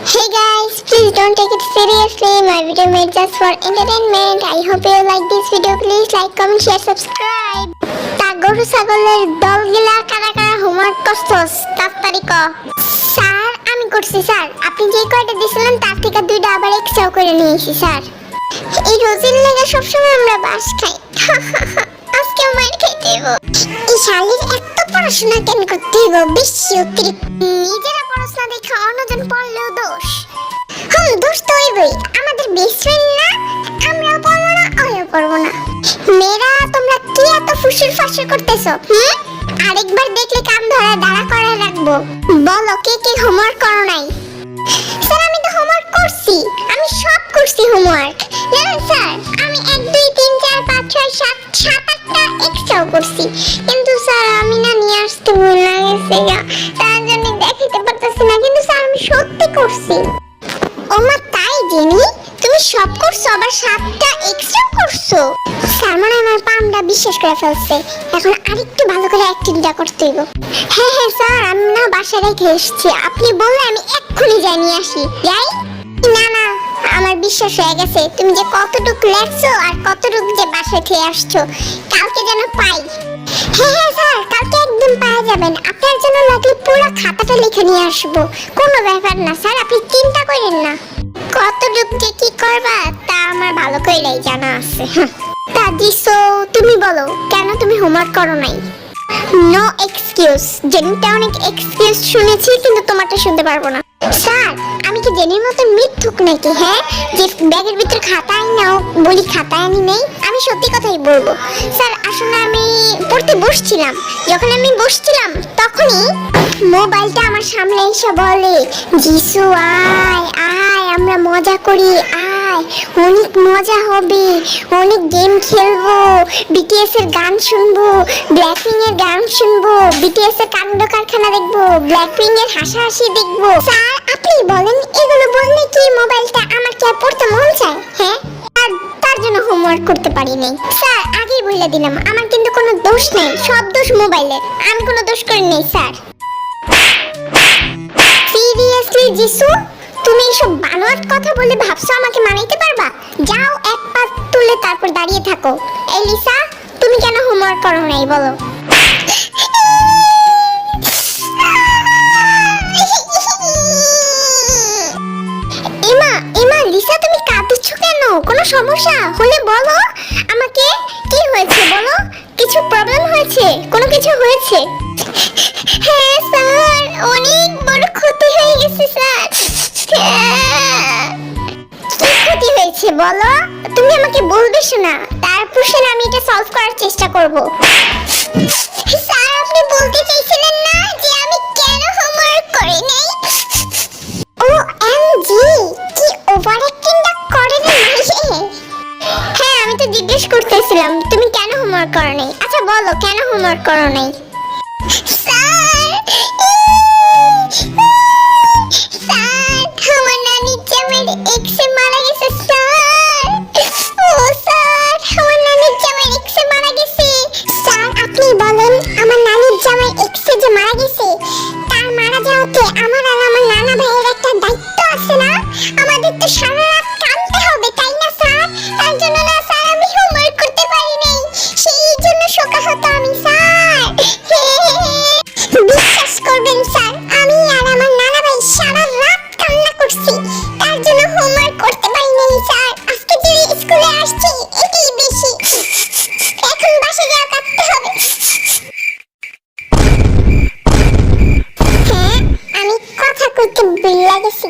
Hey guys, please don't take it seriously. My video made just for entertainment. I hope you like this video. Please like, comment, share, subscribe. তা গরু ছাগলের দলগুলা কারা কারা homework করছস তাড়াতাড়ি ক। Sir আমি করছি স্যার। আপনি যে কয়টা দিছিলেন তার থেকে দুইটা আবার এক্সট্রা করে নিয়েছি স্যার। এই রোজির লেগে সবসময় আমরা বাস খাই। আজকে মার খাইতে হইব। এই শালির এত পড়াশোনা কেন করতে হইব? বেশি অতিরিক্ত। নিজেরা পড়াশোনা দেখে অন্যজন পড়লেও দোষ। দোষ তো হইবই। আমাদের বেস্ট ফ্রেন্ড না, আমরাও পড়বো না, ওও পড়বো না। মেয়েরা তোমরা কি এত ফুসুর ফাসুর করতেছো? আরেকবার দেখলে কান ধরা দাঁড়া করে রাখবো। বলো কে কে হোমওয়ার্ক করো নাই? স্যার আমি তো হোমওয়ার্ক করছি, আমি সব করছি হোমওয়ার্ক। জানেন স্যার আমি 1 2 3 4 5 6 7 7-8টা এক্সট্রাও করছি, কিন্তু স্যার আমি না নিয়ে আসতে ভুলে গেছি, তার জন্য দেখাতে পারতেছি না। কিন্তু স্যার আমি সত্যি করছি। ওমা তাই জেনি, তুমি সব করছো আবার 7টা এক্সট্রা করছো? স্যার মানে আমার পামটা বিশ্বাস করে ফেলছে। এখন আরেকটু ভালো করে অ্যাক্টিংটা করতে হইব। হ্যাঁ হ্যাঁ স্যার আমি না বাসায় রেখে এসেছি, আপনি বললে আমি এক্ষুনি যাই নিয়ে আসি। যাই? না না আমার বিশ্বাস হয়ে গেছে তুমি যে কতটুকু লেখছো আর কতটুকু যে বাসায় খেয়ে আসছো। কালকে যেন পাই। হ্যাঁ হ্যাঁ স্যার কালকে একদম পাওয়া যাবেন। আপনার জন্য লাগলে পুরো খাতাটা লিখে নিয়ে আসবো, কোনো ব্যাপার না স্যার, আপনি চিন্তা করেন না। কতটুকু যে কি করবা তা আমার ভালো করেই জানা আছে। তা দিছো তুমি বলো কেন তুমি হোমওয়ার্ক করো নাই? No excuse. জেনিটা অনেক এক্সকিউজ শুনেছি, কিন্তু তোমারটা শুনতে পারবো না। স্যার আমি কি জেনির মতো মিথ্যুক নাকি? হ্যাঁ যে ব্যাগের ভিতরে খাতা আনি নাও বলি খাতা আনি নেই? আমি সত্যি কথাই বলবো স্যার। আসলে আমি পড়তে বসছিলাম, যখন আমি বসছিলাম তখনই মোবাইলটা আমার সামনে এসে বলে জিসু আয় আয় আমরা মজা করি, আয় অনেক মজা হবে, অনেক গেম খেলবো, বিটিএস এর গান শুনবো, ব্ল্যাকপিঙ্ক এর গান শুনবো, বিটিএস এর কাণ্ড কারখানা দেখবো, ব্ল্যাকপিঙ্ক এর হাসাহাসি দেখবো। স্যার আপনি বলেন এগুলো বললে কি মোবাইলটা আমার কি আর পড়তে মন চায়? হ্যাঁ তার জন্য হোমওয়ার্ক করতে পারি নাই। স্যার আগেই বলে দিলাম আমার কিন্তু কোনো দোষ নেই, সব দোষ মোবাইলের, আমি কোনো দোষ করি নাই স্যার। সিরিয়াসলি জিসু তুমি এইসব বানোয়াট কথা বলে ভাবছো আমাকে মানাইতে পারবা? যাও এক পা তুলে তারপর দাঁড়িয়ে থাকো। এলিসা তুমি কেন হোমওয়ার্ক করো নাই বলো? এমা এমা লিসা তুমি কাঁদছো কেন? কোনো সমস্যা হলে বলো আমাকে। কি হয়েছে বলো? কিছু প্রবলেম হয়েছে? কোনো কিছু হয়েছে? হ্যাঁ স্যার অনেক বড় ক্ষতি হয়ে গেছে স্যার। কি ক্ষতি হয়েছে বলো? তুমি আমাকে বলবে শোনা, তারপর শোনা আমি এটা সলভ করার চেষ্টা করব। স্যার আপনি বলতে চাইছিলেন না যে আমি কেন হোমওয়ার্ক করি নাই? ও এমজি কি ওভার অ্যাক্টিংটা করে না? হ্যাঁ আমি তো জিজ্ঞেস করতেছিলাম তুমি কেন হোমওয়ার্ক করো নাই। আচ্ছা বলো কেন হোমওয়ার্ক করো নাই? স্যার আমার নানির জামাই এক্সে মারা গেছে স্যার। ও স্যার আমার নানির জামাই এক্সে মারা গেছে। স্যার আপনি বলেন আমার নানির জামাই এক্সে যে মারা গেছে তার মারা যাওয়াতে আমার আর আমার নানা ভাইয়ের একটা দায়িত্ব আছে না? আমাদের তো সারা রাত কাঁদতে হবে তাই না স্যার? তার জন্য না স্যার আমি হোমওয়ার্ক করতে পারি নাই, সেই জন্য শোকাহত আমি স্যার। বিশ্বাস করবেন স্যার আমি আর আমার নানা ভাই সারা রাত কান্না করছি, তার জন্য হোমওয়ার্ক করতে পারি নাই স্যার। আজকে যে স্কুলে আসছি এটাই বেশি, এখন বাসে যাওয়া কাটতে হবে। হ্যাঁ আমি কথা কইতে ভুলে গেছি।